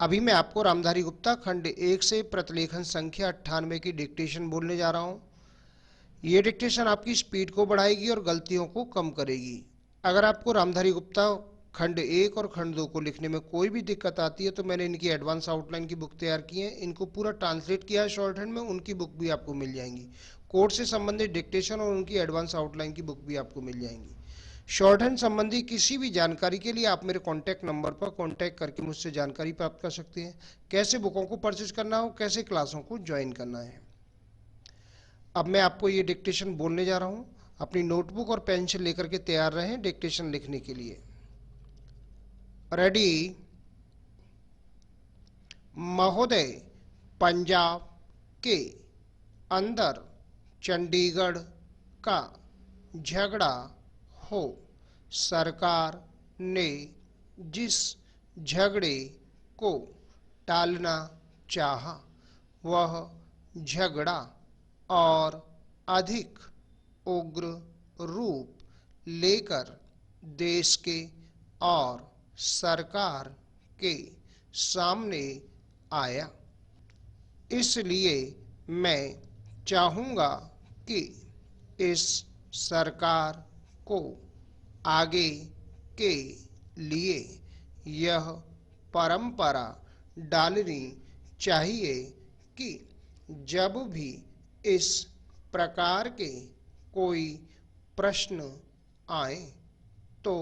अभी मैं आपको रामधारी गुप्ता खंड 1 से प्रतिलेखन संख्या 98 की डिक्टेशन बोलने जा रहा हूं। ये डिक्टेशन आपकी स्पीड को बढ़ाएगी और गलतियों को कम करेगी। अगर आपको रामधारी गुप्ता खंड 1 और खंड 2 को लिखने में कोई भी दिक्कत आती है तो मैंने इनकी एडवांस आउटलाइन की बुक तैयार की है, इनको पूरा ट्रांसलेट किया है शॉर्ट हैंड में, उनकी बुक भी आपको मिल जाएंगी। कोर्स से संबंधित डिक्टेशन और उनकी एडवांस आउटलाइन की बुक भी आपको मिल जाएंगी। शॉर्ट हैंड संबंधी किसी भी जानकारी के लिए आप मेरे कॉन्टैक्ट नंबर पर कॉन्टैक्ट करके मुझसे जानकारी प्राप्त कर सकते हैं। कैसे बुकों को परचेज करना हो, कैसे क्लासों को ज्वाइन करना है। अब मैं आपको ये डिक्टेशन बोलने जा रहा हूं। अपनी नोटबुक और पेंसिल लेकर के तैयार रहें डिक्टेशन लिखने के लिए। रेडी। महोदय, पंजाब के अंदर चंडीगढ़ का झगड़ा हो, सरकार ने जिस झगड़े को टालना चाहा वह झगड़ा और अधिक उग्र रूप लेकर देश के और सरकार के सामने आया। इसलिए मैं चाहूँगा कि इस सरकार को आगे के लिए यह परंपरा डालनी चाहिए कि जब भी इस प्रकार के कोई प्रश्न आए तो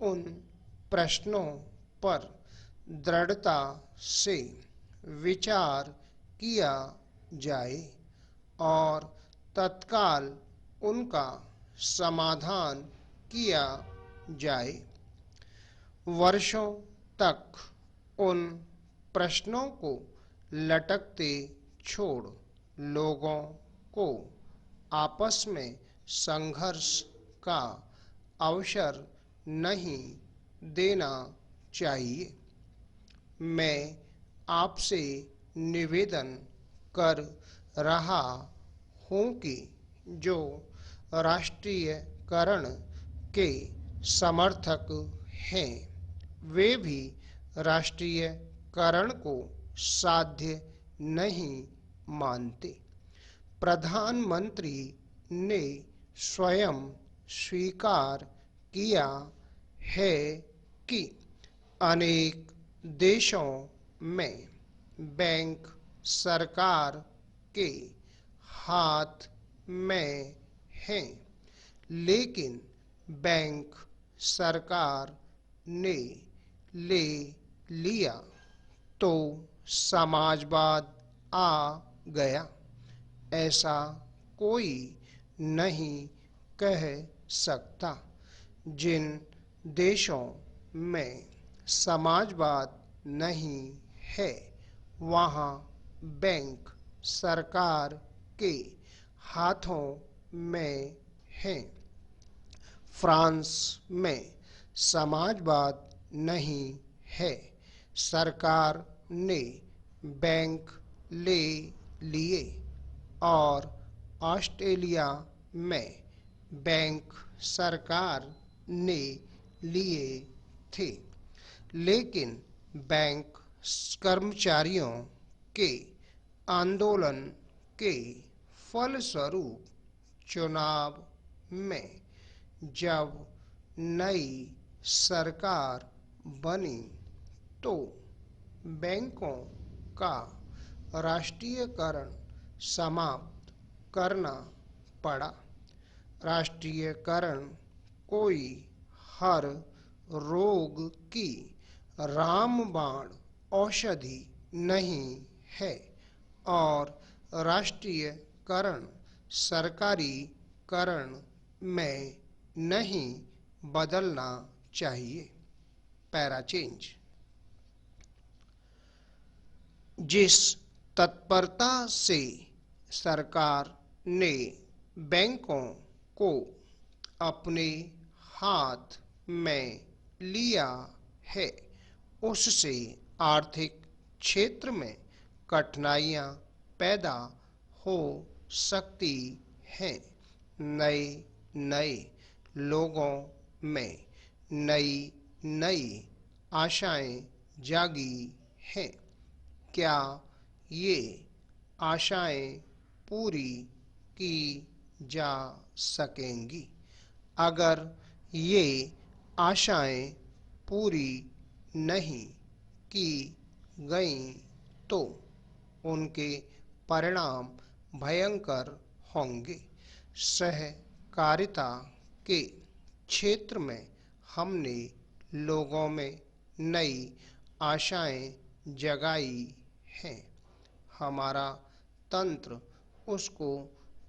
उन प्रश्नों पर दृढ़ता से विचार किया जाए और तत्काल उनका समाधान किया जाए। वर्षों तक उन प्रश्नों को लटकते छोड़ लोगों को आपस में संघर्ष का अवसर नहीं देना चाहिए। मैं आपसे निवेदन कर रहा हूं कि जो राष्ट्रीयकरण के समर्थक हैं वे भी राष्ट्रीयकरण को साध्य नहीं मानते। प्रधानमंत्री ने स्वयं स्वीकार किया है कि अनेक देशों में बैंक सरकार के हाथ में हैं, लेकिन बैंक सरकार ने ले लिया तो समाजवाद आ गया। ऐसा कोई नहीं कह सकता। जिन देशों में समाजवाद नहीं है वहाँ बैंक सरकार के हाथों में हैं। फ्रांस में समाजवाद नहीं है, सरकार ने बैंक ले लिए और ऑस्ट्रेलिया में बैंक सरकार ने लिए थे, लेकिन बैंक कर्मचारियों के आंदोलन के फलस्वरूप चुनाव में जब नई सरकार बनी तो बैंकों का राष्ट्रीयकरण समाप्त करना पड़ा। राष्ट्रीयकरण कोई हर रोग की रामबाण औषधि नहीं है और राष्ट्रीयकरण सरकारीकरण में नहीं बदलना चाहिए। Para change. जिस तत्परता से सरकार ने बैंकों को अपने हाथ में लिया है उससे आर्थिक क्षेत्र में कठिनाइयां पैदा हो सकती हैं। नए नए लोगों में नई नई आशाएं जागी हैं। क्या ये आशाएं पूरी की जा सकेंगी? अगर ये आशाएं पूरी नहीं की गईं तो उनके परिणाम भयंकर होंगे। सहकारिता के क्षेत्र में हमने लोगों में नई आशाएं जगाई हैं। हमारा तंत्र उसको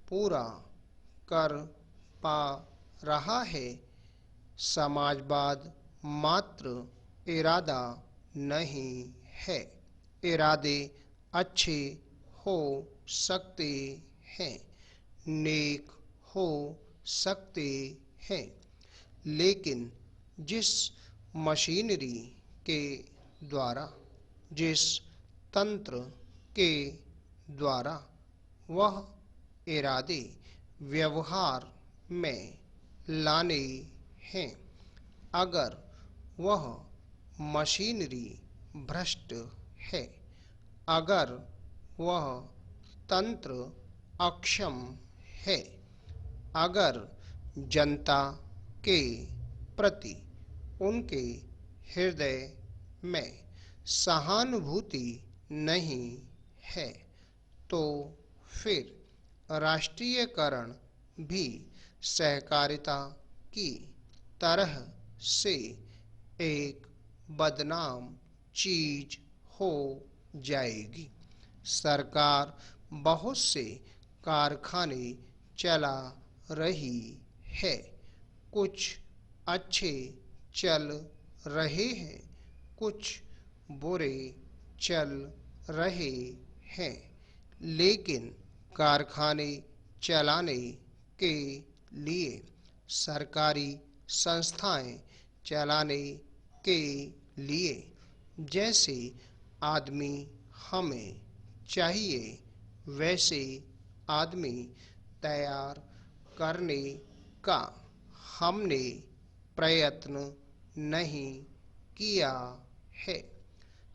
पूरा कर पा रहा है। समाजवाद मात्र इरादा नहीं है, इरादे अच्छे हो सकते हैं, नेक हो सकते हैं, लेकिन जिस मशीनरी के द्वारा, जिस तंत्र के द्वारा वह इरादे व्यवहार में लाने हैं, अगर वह मशीनरी भ्रष्ट है, अगर वह तंत्र अक्षम है, अगर जनता के प्रति उनके हृदय में सहानुभूति नहीं है, तो फिर राष्ट्रीयकरण भी सहकारिता की तरह से एक बदनाम चीज हो जाएगी। सरकार बहुत से कारखाने चला रही है, कुछ अच्छे चल रहे हैं, कुछ बुरे चल रहे हैं, लेकिन कारखाने चलाने के लिए, सरकारी संस्थाएं चलाने के लिए जैसे आदमी हमें चाहिए, वैसे आदमी तैयार करने का हमने प्रयत्न नहीं किया है।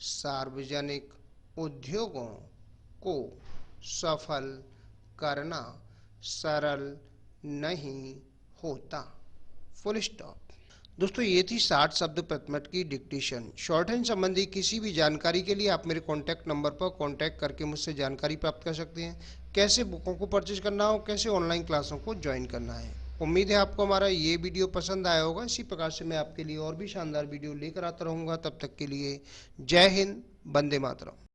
सार्वजनिक उद्योगों को सफल करना सरल नहीं होता। Full stop. दोस्तों, ये थी 60 शब्द प्रति मिनट की डिक्टेशन। शॉर्ट हैंड संबंधी किसी भी जानकारी के लिए आप मेरे कॉन्टैक्ट नंबर पर कॉन्टैक्ट करके मुझसे जानकारी प्राप्त कर सकते हैं। कैसे बुकों को परचेज करना हो, कैसे ऑनलाइन क्लासों को ज्वाइन करना है। उम्मीद है आपको हमारा ये वीडियो पसंद आया होगा। इसी प्रकार से मैं आपके लिए और भी शानदार वीडियो लेकर आता रहूँगा। तब तक के लिए जय हिंद, वंदे मातरम।